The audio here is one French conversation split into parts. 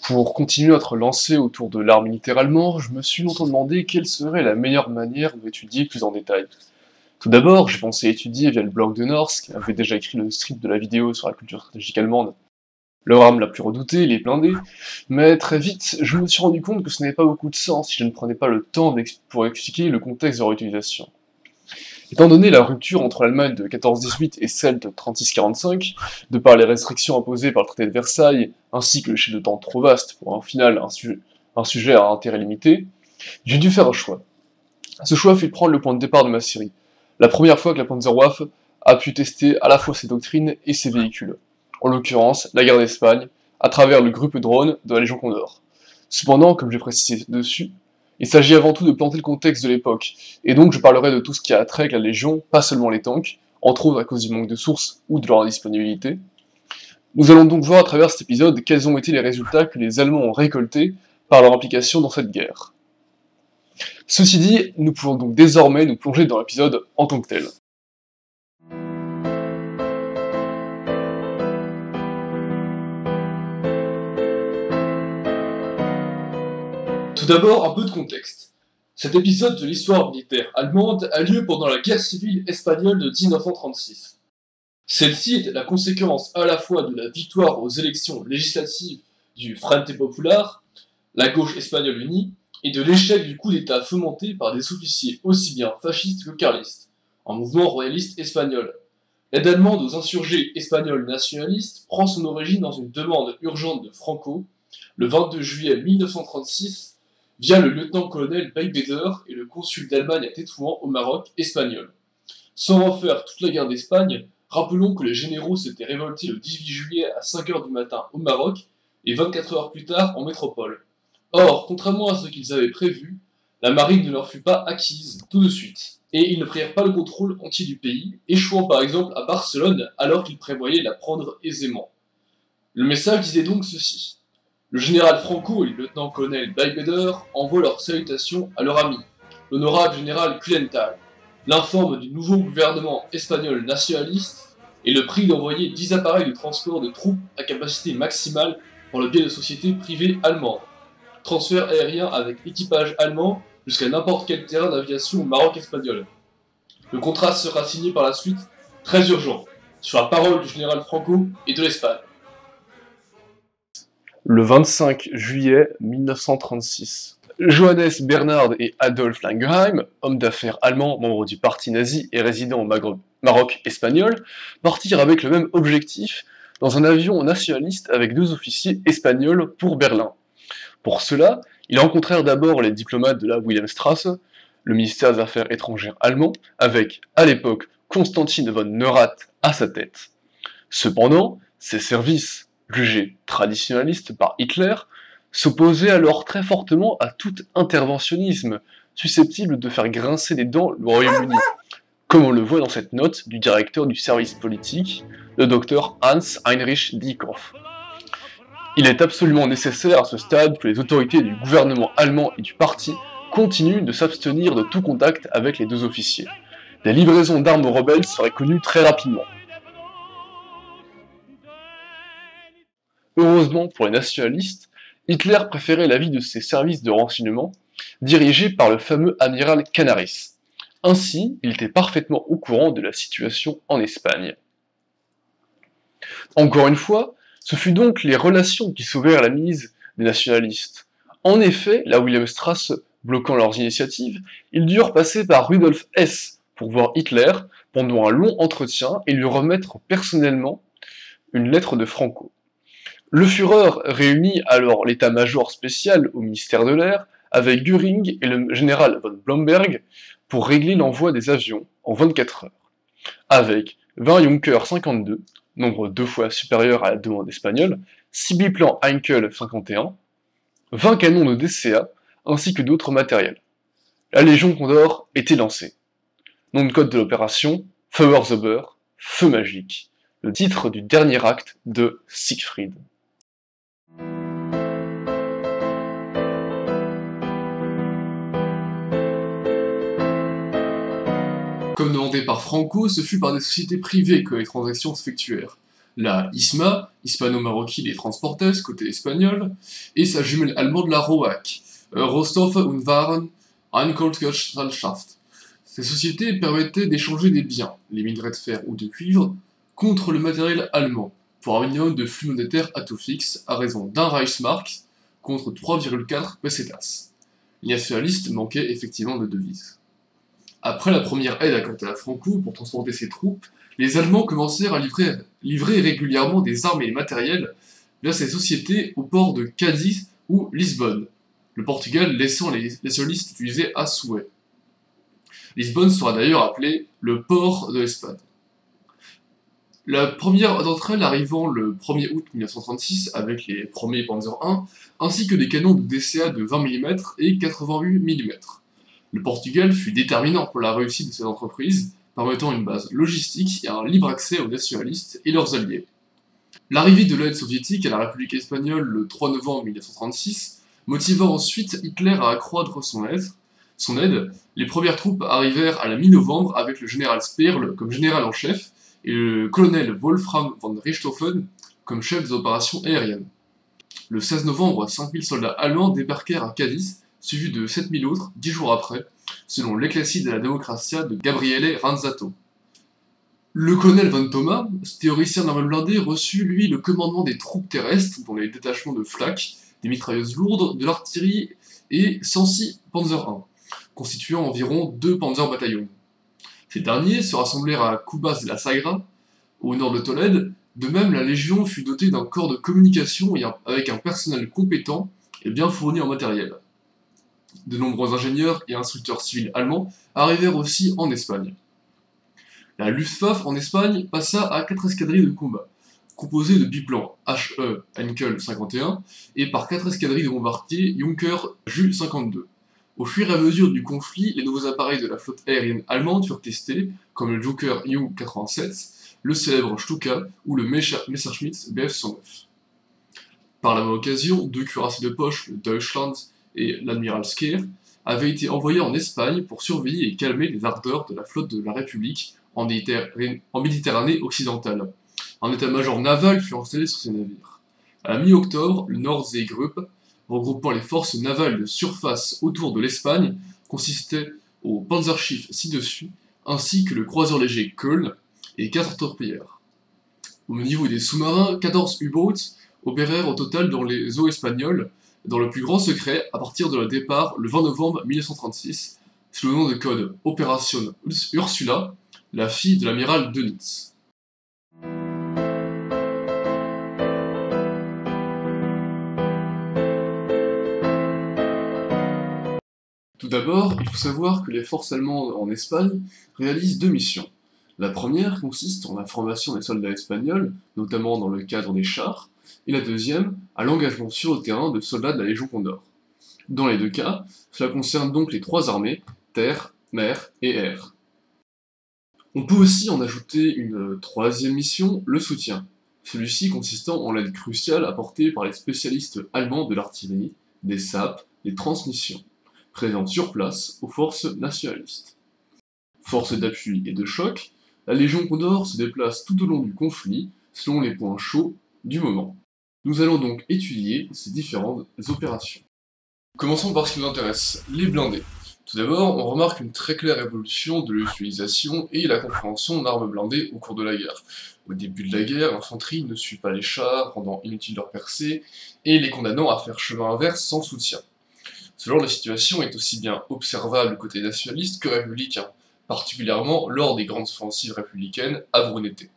Pour continuer notre lancée autour de l'art militaire allemand, je me suis longtemps demandé quelle serait la meilleure manière d'étudier plus en détail. Tout d'abord, j'ai pensé étudier via le blog de Norse, qui avait déjà écrit le script de la vidéo sur la culture stratégique allemande, leur arme la plus redoutée, les blindés, mais très vite, je me suis rendu compte que ce n'avait pas beaucoup de sens si je ne prenais pas le temps pour expliquer le contexte de leur utilisation. Étant donné la rupture entre l'Allemagne de 14-18 et celle de 36-45, de par les restrictions imposées par le traité de Versailles, ainsi que le l'échelle de temps trop vaste pour un final un sujet à intérêt limité, j'ai dû faire un choix. Ce choix fut de prendre le point de départ de ma série, la première fois que la Panzerwaffe a pu tester à la fois ses doctrines et ses véhicules, en l'occurrence la guerre d'Espagne, à travers le Gruppe Drone de la Légion Condor. Cependant, comme j'ai précisé dessus, il s'agit avant tout de planter le contexte de l'époque, et donc je parlerai de tout ce qui a trait avec la Légion, pas seulement les tanks, entre autres à cause du manque de sources ou de leur indisponibilité. Nous allons donc voir à travers cet épisode quels ont été les résultats que les Allemands ont récoltés par leur implication dans cette guerre. Ceci dit, nous pouvons donc désormais nous plonger dans l'épisode en tant que tel. Tout d'abord, un peu de contexte. Cet épisode de l'histoire militaire allemande a lieu pendant la guerre civile espagnole de 1936. Celle-ci était la conséquence à la fois de la victoire aux élections législatives du Frente Popular, la gauche espagnole unie, et de l'échec du coup d'État fomenté par des officiers aussi bien fascistes que carlistes, un mouvement royaliste espagnol. L'aide allemande aux insurgés espagnols nationalistes prend son origine dans une demande urgente de Franco, le 22 juillet 1936, via le lieutenant-colonel Beigbeder et le consul d'Allemagne à Tétouan au Maroc espagnol. Sans refaire toute la guerre d'Espagne, rappelons que les généraux s'étaient révoltés le 18 juillet à 5h du matin au Maroc et 24 heures plus tard en métropole. Or, contrairement à ce qu'ils avaient prévu, la marine ne leur fut pas acquise tout de suite, et ils ne prirent pas le contrôle entier du pays, échouant par exemple à Barcelone alors qu'ils prévoyaient la prendre aisément. Le message disait donc ceci. Le général Franco et le lieutenant-colonel Beigbeder envoient leurs salutations à leur ami, l'honorable général Kulenthal, l'informent du nouveau gouvernement espagnol nationaliste et le prie d'envoyer 10 appareils de transport de troupes à capacité maximale par le biais de sociétés privées allemandes. Transfert aérien avec équipage allemand jusqu'à n'importe quel terrain d'aviation au Maroc espagnol. Le contrat sera signé par la suite, très urgent, sur la parole du général Franco et de l'Espagne. Le 25 juillet 1936. Johannes Bernhard et Adolf Langeheim, hommes d'affaires allemands, membres du parti nazi et résidant au Maroc espagnol, partirent avec le même objectif dans un avion nationaliste avec 2 officiers espagnols pour Berlin. Pour cela, ils rencontrèrent d'abord les diplomates de la Wilhelmstrasse, le ministère des Affaires étrangères allemand, avec, à l'époque, Constantin von Neurath à sa tête. Cependant, ces services, jugés traditionnalistes par Hitler, s'opposaient alors très fortement à tout interventionnisme susceptible de faire grincer des dents le Royaume-Uni, comme on le voit dans cette note du directeur du service politique, le docteur Hans Heinrich Dieckhoff. Il est absolument nécessaire à ce stade que les autorités du gouvernement allemand et du parti continuent de s'abstenir de tout contact avec les 2 officiers. Des livraisons d'armes aux rebelles seraient connues très rapidement. Heureusement pour les nationalistes, Hitler préférait l'avis de ses services de renseignement, dirigés par le fameux amiral Canaris. Ainsi, il était parfaitement au courant de la situation en Espagne. Encore une fois, ce fut donc les relations qui sauvèrent la mise des nationalistes. En effet, la Wilhelmstrasse bloquant leurs initiatives, ils durent passer par Rudolf Hess pour voir Hitler pendant un long entretien et lui remettre personnellement une lettre de Franco. Le Führer réunit alors l'état-major spécial au ministère de l'Air avec Göring et le général von Blomberg pour régler l'envoi des avions en 24 heures. Avec 20 Junkers 52, nombre 2 fois supérieur à la demande espagnole, 6 biplans Heinkel 51, 20 canons de DCA, ainsi que d'autres matériels. La Légion Condor était lancée. Nom de code de l'opération, Feuerzauber, Feu magique, le titre du dernier acte de Siegfried. Comme demandé par Franco, ce fut par des sociétés privées que les transactions s'effectuèrent. la ISMA, Hispano-Maroquine et Transportes, côté espagnol, et sa jumelle allemande la ROAG, Rohstoffe und Waren Einkaufsgesellschaft. Ces sociétés permettaient d'échanger des biens, les minerais de fer ou de cuivre, contre le matériel allemand, pour un minimum de flux monétaire à taux fixe, à raison d'un Reichsmark contre 3,4 pesetas. Les nationalistes manquaient effectivement de devises. Après la première aide accordée à Franco pour transporter ses troupes, les Allemands commencèrent à livrer régulièrement des armes et des matériels vers ces sociétés au port de Cadiz ou Lisbonne, le Portugal laissant les nationalistes utiliser à souhait. Lisbonne sera d'ailleurs appelée le port de l'Espagne. La première d'entre elles arrivant le 1er août 1936 avec les premiers Panzer I, ainsi que des canons de DCA de 20 mm et 88 mm. Le Portugal fut déterminant pour la réussite de cette entreprise, permettant une base logistique et un libre accès aux nationalistes et leurs alliés. L'arrivée de l'aide soviétique à la République espagnole le 3 novembre 1936 motiva ensuite Hitler à accroître son aide. Les premières troupes arrivèrent à la mi-novembre avec le général Sperl comme général en chef et le colonel Wolfram von Richthofen comme chef des opérations aériennes. Le 16 novembre, 5000 soldats allemands débarquèrent à Cadiz, suivis de 7000 autres 10 jours après, selon l'Eclasside de la Democracia de Gabriele Ranzato. Le colonel von Thoma, théoricien d'armes blindées, reçut lui le commandement des troupes terrestres, dont les détachements de flak, des mitrailleuses lourdes, de l'artillerie et 106 Panzer I, constituant environ 2 Panzer bataillons. Ces derniers se rassemblèrent à Cubas de la Sagra, au nord de Tolède. De même, la Légion fut dotée d'un corps de communication avec un personnel compétent et bien fourni en matériel. De nombreux ingénieurs et instructeurs civils allemands arrivèrent aussi en Espagne. La Luftwaffe en Espagne passa à 4 escadrilles de combat, composées de biplans HE Henkel 51 et par 4 escadrilles de bombardiers Junker Ju 52. Au fur et à mesure du conflit, les nouveaux appareils de la flotte aérienne allemande furent testés, comme le Juker Ju-87, le célèbre Stuka ou le Messerschmitt Bf-109. Par la même occasion, 2 cuirassiers de poche, le Deutschland et l'Admiral Scheer, avaient été envoyés en Espagne pour surveiller et calmer les ardeurs de la flotte de la République en Méditerranée occidentale. Un état-major naval fut installé sur ces navires. À la mi-octobre, le Nordseegruppe, regroupant les forces navales de surface autour de l'Espagne, consistait au Panzerschiff ci-dessus, ainsi que le croiseur léger Köln et 4 torpilleurs. Au niveau des sous-marins, 14 U-boats opérèrent au total dans les eaux espagnoles, dans le plus grand secret à partir de leur départ le 20 novembre 1936, sous le nom de code Opération Ursula, la fille de l'amiral Dönitz. Tout d'abord, il faut savoir que les forces allemandes en Espagne réalisent 2 missions. La première consiste en la formation des soldats espagnols, notamment dans le cadre des chars, et la deuxième, à l'engagement sur le terrain de soldats de la Légion Condor. Dans les 2 cas, cela concerne donc les 3 armées, terre, mer et air. On peut aussi en ajouter une 3e mission, le soutien, celui-ci consistant en l'aide cruciale apportée par les spécialistes allemands de l'artillerie, des sapes, des transmissions, présents sur place aux forces nationalistes. Force d'appui et de choc, la Légion Condor se déplace tout au long du conflit, selon les points chauds du moment. Nous allons donc étudier ces différentes opérations. Commençons par ce qui nous intéresse, les blindés. Tout d'abord, on remarque une très claire évolution de l'utilisation et la compréhension d'armes blindées au cours de la guerre. Au début de la guerre, l'infanterie ne suit pas les chars, rendant inutile leur percée, et les condamnant à faire chemin inverse sans soutien. Ce genre de situation est aussi bien observable côté nationaliste que républicain, particulièrement lors des grandes offensives républicaines à Brunete.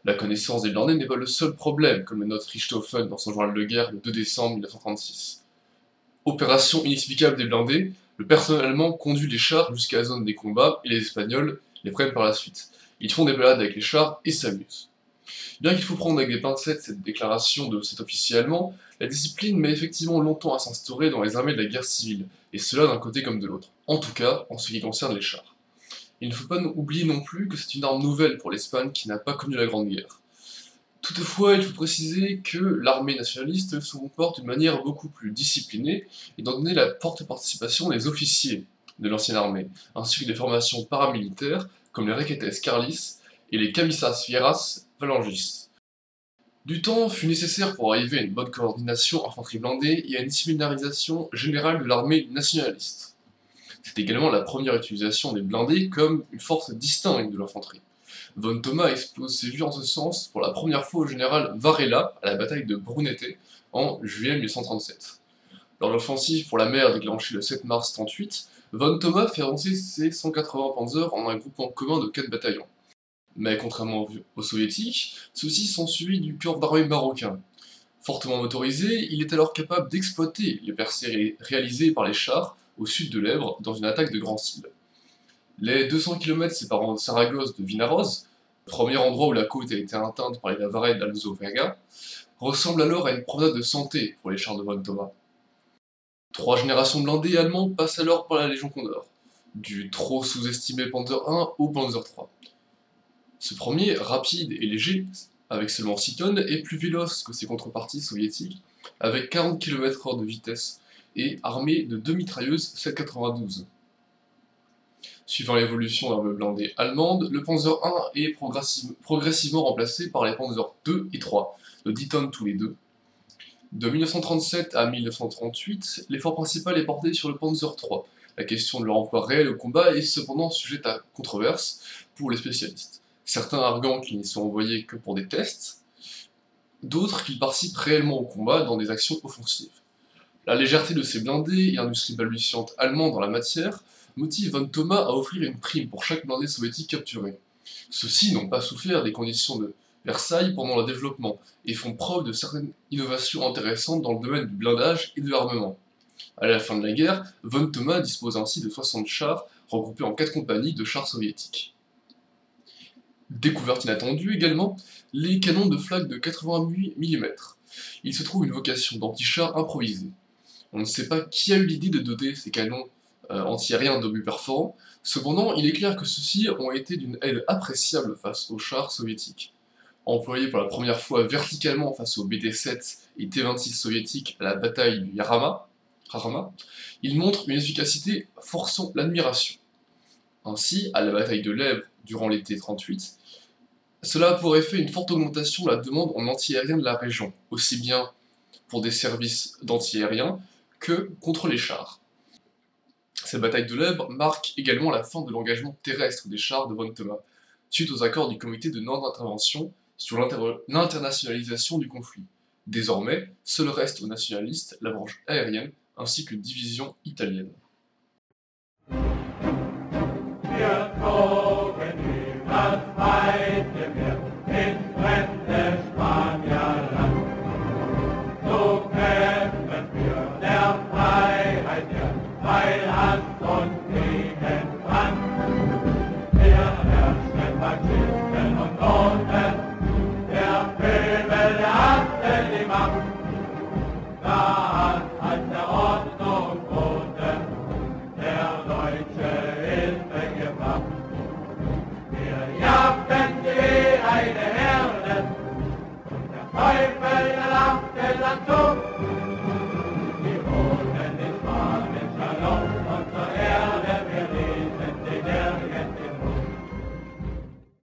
La connaissance des blindés n'est pas le seul problème, comme le note Richthofen dans son journal de guerre le 2 décembre 1936. Opération inexplicable des blindés, le personnel allemand conduit les chars jusqu'à la zone des combats et les Espagnols les prennent par la suite. Ils font des balades avec les chars et s'amusent. Bien qu'il faut prendre avec des pincettes cette déclaration de cet officier allemand, la discipline met effectivement longtemps à s'instaurer dans les armées de la guerre civile, et cela d'un côté comme de l'autre, en tout cas en ce qui concerne les chars. Il ne faut pas oublier non plus que c'est une arme nouvelle pour l'Espagne qui n'a pas connu la Grande Guerre. Toutefois, il faut préciser que l'armée nationaliste se comporte d'une manière beaucoup plus disciplinée, étant donné la forte participation des officiers de l'ancienne armée, ainsi que des formations paramilitaires comme les Requetes Carlis et les Camisas Fieras Falangis. Du temps fut nécessaire pour arriver à une bonne coordination infanterie blindée et à une similarisation générale de l'armée nationaliste. C'est également la première utilisation des blindés comme une force distincte de l'infanterie. Von Thoma expose ses vues en ce sens pour la première fois au général Varela à la bataille de Brunete en juillet 1837. Lors de l'offensive pour la mer déclenchée le 7 mars 38, Von Thoma fait avancer ses 180 Panzers en un groupement commun de 4 bataillons. Mais contrairement aux soviétiques, ceux-ci sont suivis du corps d'armée marocain. Fortement motorisé, il est alors capable d'exploiter les percées réalisées par les chars au sud de l'Èbre dans une attaque de grand style. Les 200 km séparant Saragosse de Vinaroz, premier endroit où la côte a été atteinte par les Navarrais d'Alzo Vega, ressemblent alors à une promenade de santé pour les chars de Von Thoma. 3 générations de blindés allemands passent alors par la Légion Condor, du trop sous-estimé Panzer I au Panzer III. Ce premier, rapide et léger, avec seulement 6 tonnes, est plus véloce que ses contreparties soviétiques, avec 40 km/h de vitesse, et armé de 2 mitrailleuses 7,92. Suivant l'évolution de l'arme blindée allemande, le Panzer I est progressivement remplacé par les Panzer II et III, de 10 tonnes tous les deux. De 1937 à 1938, l'effort principal est porté sur le Panzer III. La question de leur emploi réel au combat est cependant sujette à controverse pour les spécialistes. Certains arguant qu'ils n'y sont envoyés que pour des tests, d'autres qu'ils participent réellement au combat dans des actions offensives. La légèreté de ces blindés et l'industrie balbutiante allemande en la matière motive Von Thoma à offrir une prime pour chaque blindé soviétique capturé. Ceux-ci n'ont pas souffert des conditions de Versailles pendant le développement et font preuve de certaines innovations intéressantes dans le domaine du blindage et de l'armement. À la fin de la guerre, Von Thoma dispose ainsi de 60 chars regroupés en 4 compagnies de chars soviétiques. Découverte inattendue également, les canons de flak de 88 mm. Il se trouve une vocation d'anti-char improvisée. On ne sait pas qui a eu l'idée de doter ces canons anti-aériens d'obus perforants, cependant il est clair que ceux-ci ont été d'une aide appréciable face aux chars soviétiques. Employés pour la première fois verticalement face aux BT-7 et T-26 soviétiques à la bataille du Jarama, ils montrent une efficacité forçant l'admiration. Ainsi, à la bataille de l'Èbre durant l'été 38, cela a pour effet une forte augmentation de la demande en anti-aérien de la région, aussi bien pour des services d'anti-aérien que contre les chars. Cette bataille de l'Èbre marque également la fin de l'engagement terrestre des chars de Von Thoma, suite aux accords du comité de non-intervention sur l'internationalisation du conflit. Désormais, seul reste aux nationalistes la branche aérienne ainsi qu'une division italienne. Weil Hass und Gegen Brand, wir herrschen